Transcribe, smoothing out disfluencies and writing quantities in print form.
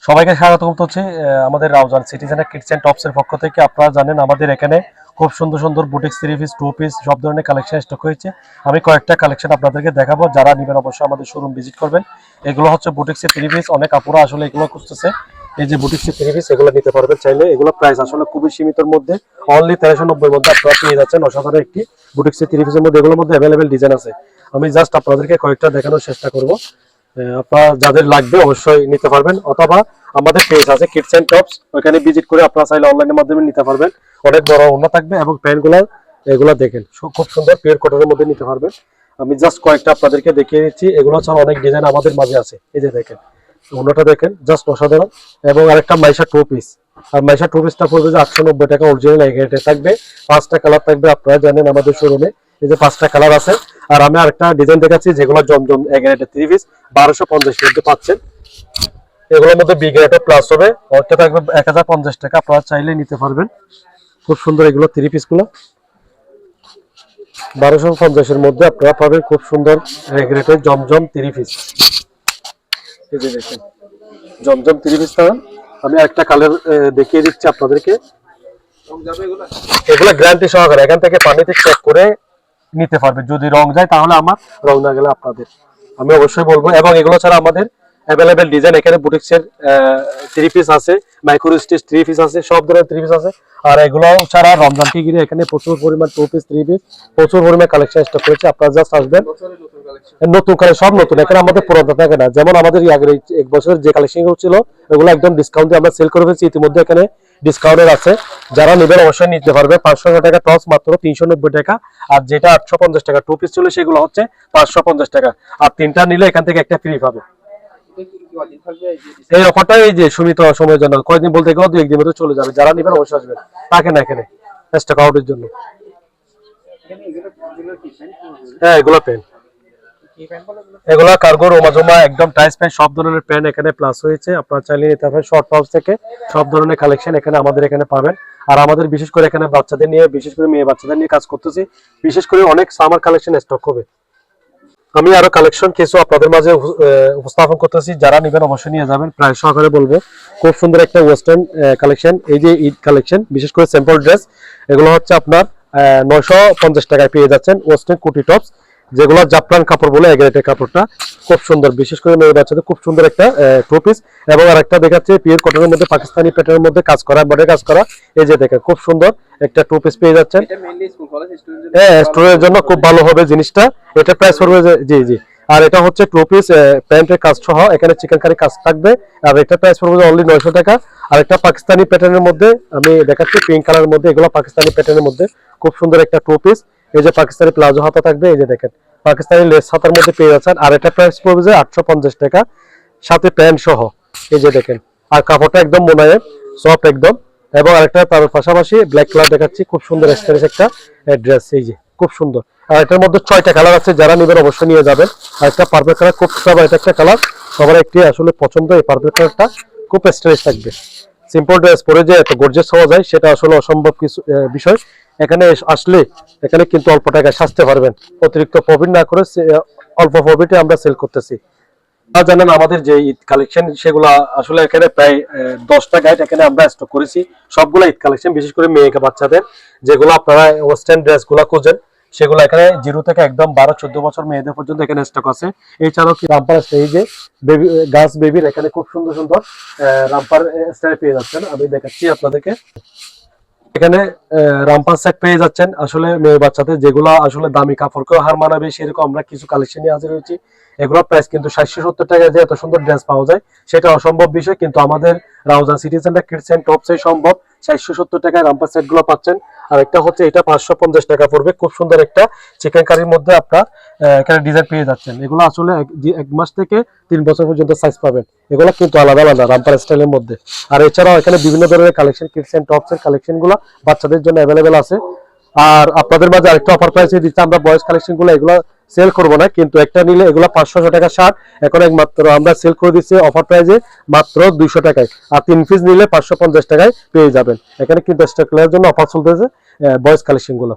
সবাইকে স্বাগতম হচ্ছে আমাদের রাউজান সিটিজেনের কিডস এন্ড টপস এর পক্ষ থেকে। আপনারা জানেন আমাদের এখানে খুব সুন্দর সুন্দর বুটিক 3 পিস 2 পিস সব ধরনের কালেকশন স্টক হয়েছে। আমি কয়েকটা কালেকশন আপনাদেরকে দেখাবো, যারা নেবেন অবশ্যই আমাদের শোরুম ভিজিট করবেন। এগুলো হচ্ছে বুটিক্সের 3 পিস, অনেক আপুরা আসলে এগুলো খুঁজতেছে। এই যে বুটিক্সের 3 পিস এগুলো নিতে পারবেন চাইলে। এগুলো প্রাইস আসলে খুবই সীমিতর মধ্যে, অনলি 1390 মধ্যে আপনারা পেয়ে যাচ্ছেন। অসাধারণ একটি বুটিক্সের 3 পিসের মধ্যে এগুলোর মধ্যে अवेलेबल ডিজাইন আছে। আমি জাস্ট আপনাদেরকে কয়েকটা দেখানোর চেষ্টা করব। আপনারা যাদের লাগবে অবশ্যই নিতে পারবেন, অথবা আমাদের পেজ আছে কিডস এন্ড টপস, ওখানে ভিজিট করে আপনারা চাইলে অনলাইনের মাধ্যমে নিতে পারবেন। অনেক বড় ওড়না থাকবে এবং প্যান্টগুলো এগুলো দেখেন খুব সুন্দর পিওর কটনের মধ্যে নিতে পারবেন। আমি জাস্ট কয়েকটা আপনাদেরকে দেখিয়ে দিচ্ছি। এগুলো ছাড়া অনেক ডিজাইন আমাদের মাঝে আছে। এই যে দেখেন ওড়নাটা দেখেন, জাস্ট অসাধারণ। এবং আরেকটা মাইশা 2 পিস, আর মাইশা 2 পিসটা পড়বে যে 890 টাকা, অরিজিনাল এগ্রেডে থাকবে। 5টা কালার থাকবে, আপনারা জানেন আমাদের শোরুমে এই যে 5টা কালার আছে। আর আমি আরেকটা ডিজাইন দেখাচ্ছি যেগুলো জমজম এগ্রেডে 3 পিস 1250 মধ্যে পাচ্ছেন। এগুলোর মধ্যে বি গ্রেড প্লাস হবে, ওটা থাকবে 1050 টাকা, আপনারা চাইলে নিতে পারবেন। খুব সুন্দর এগুলো 3 পিস গুলো 1250 এর মধ্যে আপনারা পাবেন। খুব সুন্দর গ্রেডের জমজম 3 পিস। এই যে দেখেন জমজম 3 পিস। আমি একটা কালার দেখিয়ে দিচ্ছি আপনাদেরকে। এগুলো গ্যারান্টি সহকারে এখান থেকে পানিতে চেক করে নিতে পারবেন। যদি রং যায় তাহলে আমার, রং না গেলে আপনাদের, আমি অবশ্যই বলবো। এবং এগুলো ছাড়া আমাদের अवेलेबल ডিজাইন এখানে বুটিক্সের 3 পিস আছে, মাইক্রো স্টিচ 3 পিস আছে, সব ধরনের 3 পিস আছে। আর এগুলো ছাড়া রমজানকে ঘিরে এখানে প্রচুর পরিমাণ 2 পিস 3 পিস প্রচুর পরিমাণ কালেকশন স্টক করেছে। আপনারা জাস্ট আসবেন, নতুন কালেকশন সব নতুন, এখানে আমাদের পুরাতন থাকে না। যেমন আমাদের আগের এক বছরের যে কালেকশন ছিল ওগুলো একদম ডিসকাউন্ট দিয়ে আমরা সেল করে ফেলছি। ইতিমধ্যে এখানে ডিসকাউন্টের আছে, যারা নেবেন অবশ্যই নিতে পারবে। 500 টাকা টপস মাত্র 390 টাকা, আর যেটা 850 টাকা 2 পিস ছিল সেগুলো হচ্ছে 550 টাকা। আর তিনটা নিলে এখান থেকে একটা ফ্রি পাবে। এই অফারটা এই যে সীমিত সময়ের জন্য, কয়েকদিন বলতে গেলে 2-1 দিনের মধ্যে চলে যাবে। যারা নেবেন অবশ্যই আসবেন, থাকে না এখানে স্টক আউটের জন্য। হ্যাঁ এগুলো পেন, এগুলো কার্গো রোমাজোমা একদম টাইস প্যান্ট, সব ধরনের প্যান্ট এখানে প্লাস হয়েছে। আপনারা চাইলে নিতে পারবেন। শর্ট টপস থেকে সব ধরনের কালেকশন এখানে আমাদের এখানে পাবেন। আর আমাদের বিশেষ করে এখানে বাচ্চাদের নিয়ে, বিশেষ করে মেয়ে বাচ্চাদের নিয়ে কাজ করতেছি। বিশেষ করে অনেক সামার কালেকশন স্টক হবে। আমি আরো কালেকশন কিছু আপনাদের মাঝে উপস্থাপন করতেছি, যারা নেবেন অবশ্যই নিয়ে যাবেন। প্রায় সহকারে বলবো, খুব সুন্দর একটা ওয়েস্টার্ন কালেকশন। এই যে ঈদ কালেকশন, বিশেষ করে স্যাম্পল ড্রেস, এগুলো হচ্ছে আপনার 950 টাকায় পেয়ে যাচ্ছেন। ওয়েস্টার্ন কুটি টপস, যেগুলো জাফরান কাপড় বলে, এগ্রেটের কাপড়টা খুব সুন্দর, বিশেষ করে মেয়ে বাচ্চাদের খুব সুন্দর একটা 2 পিস। এবং আরেকটা দেখাচ্ছে পিওর কটনের মধ্যে পাকিস্তানি প্যাটার্নের মধ্যে কাজ করা, বডি কাজ করা। এই যে দেখেন খুব সুন্দর একটা 2 পিস পেয়ে যাচ্ছেন। হ্যাঁ স্টোরের জন্য খুব ভালো হবে জিনিসটা। এটা প্রাইস পড়বে জি জি। আর এটা হচ্ছে 2 পিস প্যান্টের কাজ সহ, এখানে চিকেন কারি কাজ থাকবে। আর এটা প্রাইস পড়বে অনলি 900 টাকা। আর একটা পাকিস্তানি প্যাটার্নের মধ্যে আমি দেখাচ্ছি, পিঙ্ক কালারের মধ্যে, এগুলো পাকিস্তানি প্যাটার্নের মধ্যে খুব সুন্দর একটা 2 পিস। এই যে পাকিস্তানি প্লাজো হাতা থাকবে, এই যে দেখেন পাকিস্তানি লেস হাতার মধ্যে পেয়ে যাচ্ছেন। আর এটা প্রাইস পড়বে যে 850 টাকা, সাথে প্যান্ট সহ। এই যে দেখেন, আর কাপড়টা একদম মোলায়েম সফট একদম। এবং আরেকটা তার পাশাপাশি ব্ল্যাক কালার দেখাচ্ছি, খুব সুন্দর স্টাইলিশ একটা ড্রেস। এই যে খুব সুন্দর। আর এটার মধ্যে 6টা কালার আছে, যারা নেবেন অবশ্যই নিয়ে যাবেন। আর একটা পার্পল কালার, খুব সুন্দর এটা একটা কালার, সবার একটি আসলে পছন্দ। এই পার্পল কালারটা খুব স্টাইলিশ থাকবে। সিম্পল ড্রেস পরে যে এত গর্জিয়াস হওয়া যায় সেটা আসলে অসম্ভব কিছু বিষয়। এখানে আসলে এখানে কিন্তু অল্প টাকায় সাজতে পারবেন, অতিরিক্ত প্রফিট না করে অল্প প্রফিটে আমরা সেল করতেছি। আপনারা জানেন আমাদের যে ঈদ কালেকশন সেগুলো আসলে এখানে প্রায় 10টা গাইড এখানে আমরা স্টক করেছি। সবগুলো ঈদ কালেকশন, বিশেষ করে মেয়ে বাচ্চাদের যেগুলো আপনারা ওয়েস্টার্ন ড্রেসগুলো খোঁজেন সেগুলো এখানে 0 থেকে একদম 12-14 বছর মেয়েদের পর্যন্ত এখানে স্টক আছে। এছাড়াও কি রামপার স্টাইলে বেবি গার্লস বেবির এখানে খুব সুন্দর সুন্দর রামপার স্টাইল পেয়ে যাচ্ছেন। আমি দেখাচ্ছি আপনাদেরকে। এখানে রামপার সেট পেয়ে যাচ্ছেন আসলে মেয়ে বাচ্চাদের, যেগুলো আসলে দামি কাপড়কেও হার মানাবে সেরকম আমরা কিছু কালেকশন নিয়ে হাজির হয়েছি। এগুলো প্রাইস কিন্তু 770 টাকায় যে এত সুন্দর ড্রেস পাওয়া যায় সেটা অসম্ভব বিষয়, কিন্তু আমাদের Raozan city centre kids and টপসে সম্ভব। 770 টাকায় রামপার সেট গুলো পাচ্ছেন। আর একটা হচ্ছে এটা 550 টাকা পড়বে, খুব সুন্দর একটা চিকেন কারির মধ্যে আপনার এখানে ডিজাইন পেয়ে যাচ্ছেন। এগুলো আসলে 1 মাস থেকে 3 বছর পর্যন্ত সাইজ পাবেন। এগুলো কিন্তু আলাদা আলাদা রামপার স্টাইলের মধ্যে। আর এছাড়াও এখানে বিভিন্ন ধরনের কালেকশন, কিডস এন্ড টপস এর কালেকশন গুলো বাচ্চাদের জন্য অ্যাভেলেবেল আছে। আর আপনাদের মাঝে আরেকটা অফার প্রাইসে দিচ্ছি আমরা, বয়েজ কালেকশন গুলো এগুলো সেল করবো না, কিন্তু একটা নিলে এগুলো 500 টাকা শার্ট এখন একমাত্র আমরা সেল করে দিচ্ছি অফার প্রাইসে মাত্র 200 টাকায়। আর 3 পিস নিলে 550 টাকায় পেয়ে যাবেন। এখানে কিন্তু স্টক ক্লিয়ারের জন্য অফার চলতেছে বয়েজ কালেকশন গুলো।